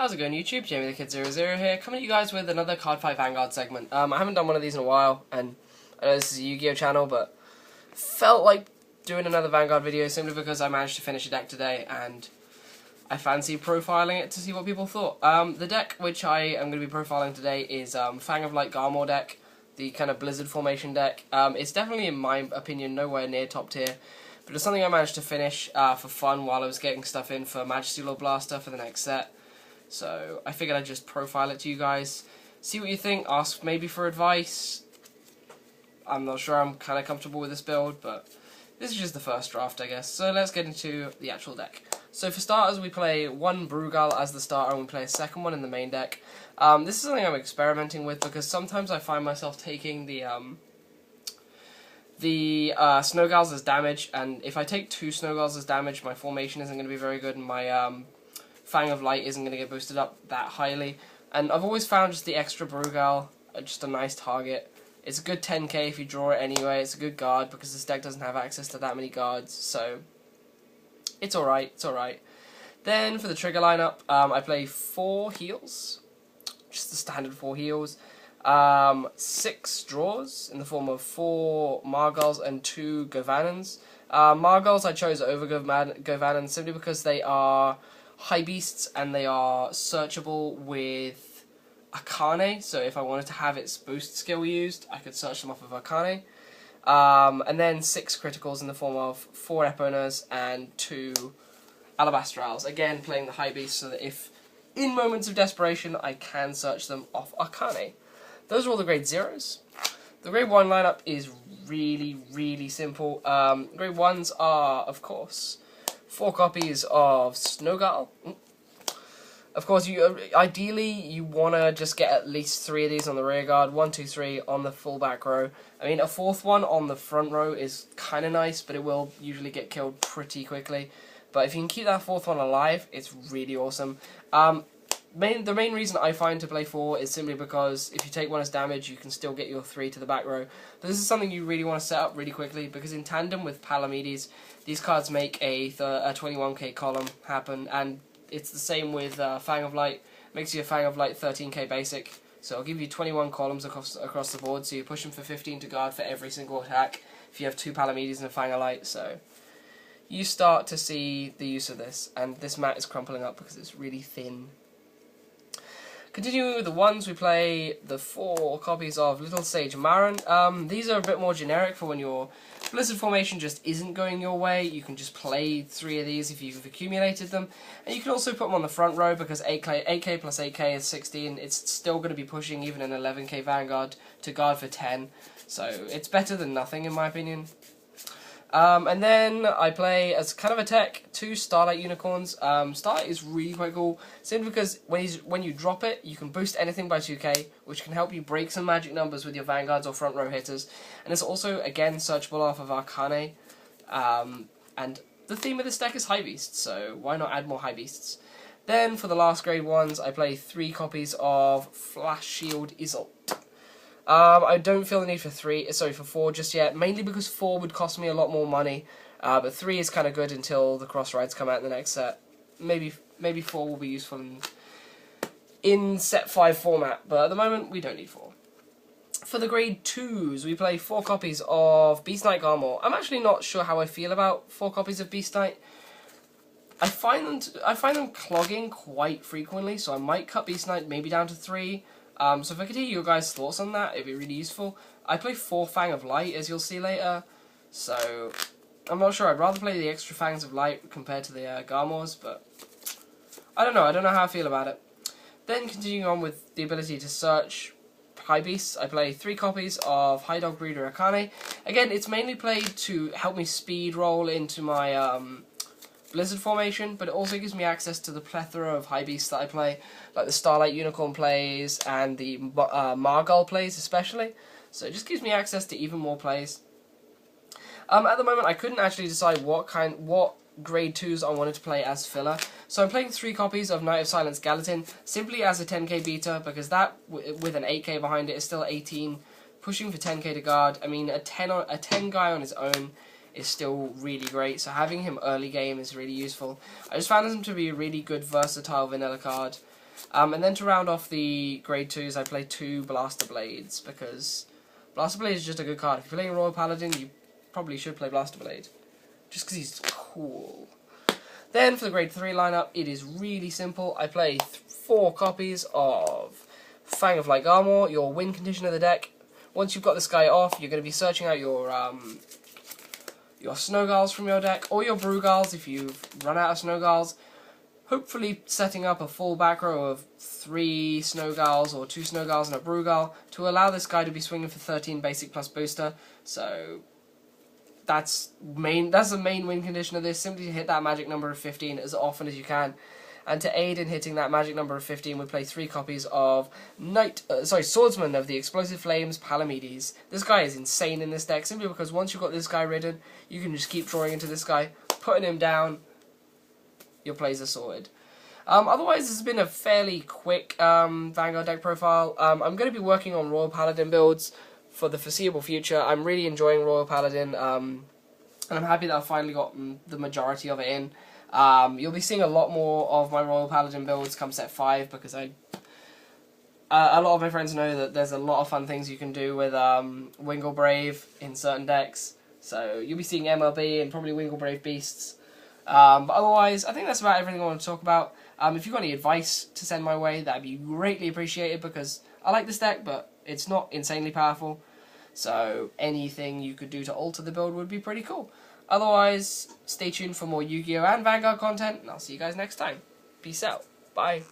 How's it going, YouTube? Jamie the Kid 00 here, coming to you guys with another Cardfight Vanguard segment. I haven't done one of these in a while, and I know this is a Yu-Gi-Oh channel, but felt like doing another Vanguard video simply because I managed to finish a deck today, and I fancy profiling it to see what people thought. The deck which I am going to be profiling today is Fang of Light Garmor deck, the kind of Blizzard formation deck. It's definitely, in my opinion, nowhere near top tier, but it's something I managed to finish for fun while I was getting stuff in for Majesty Lord Blaster for the next set. So I figured I'd just profile it to you guys, see what you think, ask maybe for advice. I'm not sure I'm kind of comfortable with this build, but this is just the first draft, I guess. So let's get into the actual deck. So for starters, we play one Brugal as the starter, and we play a second one in the main deck. This is something I'm experimenting with because sometimes I find myself taking the Snowgals as damage, and if I take two Snowgals as damage, my formation isn't going to be very good, and my Fang of Light isn't going to get boosted up that highly. And I've always found just the extra Brugal just a nice target. It's a good 10k if you draw it anyway. It's a good guard because this deck doesn't have access to that many guards, so it's alright, it's alright. Then for the trigger lineup, I play 4 heals, just the standard 4 heals. 6 draws in the form of 4 Margals and 2 Govanans. Margals I chose over Govanans simply because they are high beasts and they are searchable with Arcane, so if I wanted to have its boost skill used, I could search them off of Arcane. And then 6 criticals in the form of 4 Eponas and 2 Alabastrals, again playing the high beast so that if in moments of desperation I can search them off Arcane. Those are all the grade 0s. The grade 1 lineup is really simple. Grade 1s are, of course, 4 copies of Snowgal. Of course, ideally you want to just get at least 3 of these on the rear guard, 1, 2, 3 on the full back row. I mean, a 4th one on the front row is kind of nice, but it will usually get killed pretty quickly. But if you can keep that 4th one alive, it's really awesome. The main reason I find to play 4 is simply because if you take 1 as damage, you can still get your 3 to the back row. But this is something you really want to set up really quickly, because in tandem with Palamedes, these cards make a 21k column happen, and it's the same with Fang of Light. Makes you a Fang of Light 13k basic, so it'll give you 21 columns across the board, so you're pushing for 15 to guard for every single attack if you have 2 Palamedes and a Fang of Light, so you start to see the use of this, and this mat is crumpling up because it's really thin. Continuing with the ones, we play the 4 copies of Little Sage Marin. These are a bit more generic for when your Blizzard formation just isn't going your way. You can just play 3 of these if you've accumulated them. And you can also put them on the front row because 8k plus 8k is 16. It's still going to be pushing even an 11k Vanguard to guard for 10. So it's better than nothing in my opinion. And then I play, as kind of a tech, 2 Starlight Unicorns. Starlight is really quite cool, simply because when you drop it, you can boost anything by 2k, which can help you break some magic numbers with your Vanguards or front row hitters. And it's also, again, searchable off of Arcane. And the theme of this deck is High Beasts, so why not add more High Beasts? Then, for the last grade 1s, I play 3 copies of Flash Shield Isolt. I don't feel the need for 4 just yet, mainly because 4 would cost me a lot more money, but 3 is kind of good until the cross rides come out in the next set. Maybe 4 will be useful in set 5 format, but at the moment we don't need 4. For the grade 2s, we play 4 copies of Beast Knight Garmor. I'm actually not sure how I feel about 4 copies of Beast Knight. I find them clogging quite frequently, so I might cut Beast Knight maybe down to 3. So if I could hear your guys' thoughts on that, it'd be really useful. I play 4 Fang of Light, as you'll see later, so I'm not sure. I'd rather play the extra Fangs of Light compared to the Garmors, but I don't know how I feel about it. Then continuing on with the ability to search High Beasts, I play 3 copies of High Dog Breeder Arcane. Again, it's mainly played to help me speed roll into my Blizzard formation, but it also gives me access to the plethora of high beasts that I play, like the Starlight Unicorn plays and the Margal plays especially, so it just gives me access to even more plays. At the moment I couldn't actually decide what grade 2s I wanted to play as filler, so I'm playing 3 copies of Knight of Silence Gallatin, simply as a 10k beta, because that, with an 8k behind it, is still 18, pushing for 10k to guard. I mean, a 10 guy on his own is still really great, so having him early game is really useful. I just found him to be a really good versatile vanilla card. And then to round off the grade 2s, I play 2 Blaster Blades, because Blaster Blade is just a good card. If you're playing Royal Paladin, you probably should play Blaster Blade, just because he's cool. Then for the grade 3 lineup, it is really simple. I play 4 copies of Fang of Light Armor, your win condition of the deck. Once you've got this guy off, you're going to be searching out your Snowgals from your deck, or your Brugals if you've run out of Snowgals. Hopefully setting up a full back row of 3 Snowgals or 2 Snowgals and a Brugal to allow this guy to be swinging for 13 basic plus booster. So that's the main win condition of this, simply to hit that magic number of 15 as often as you can. And to aid in hitting that magic number of 15, we play 3 copies of Swordsman of the Explosive Flames, Palamedes. This guy is insane in this deck, simply because once you've got this guy ridden, you can just keep drawing into this guy, putting him down, your plays are sorted. Otherwise, this has been a fairly quick Vanguard deck profile. I'm going to be working on Royal Paladin builds for the foreseeable future. I'm really enjoying Royal Paladin, and I'm happy that I've finally gotten the majority of it in. You'll be seeing a lot more of my Royal Paladin builds come set 5, because a lot of my friends know that there's a lot of fun things you can do with Wingle Brave in certain decks. So you'll be seeing MLB and probably Wingle Brave Beasts. But otherwise, I think that's about everything I want to talk about. If you've got any advice to send my way, that'd be greatly appreciated, because I like this deck, but it's not insanely powerful. So anything you could do to alter the build would be pretty cool. Otherwise, stay tuned for more Yu-Gi-Oh! And Vanguard content, and I'll see you guys next time. Peace out. Bye.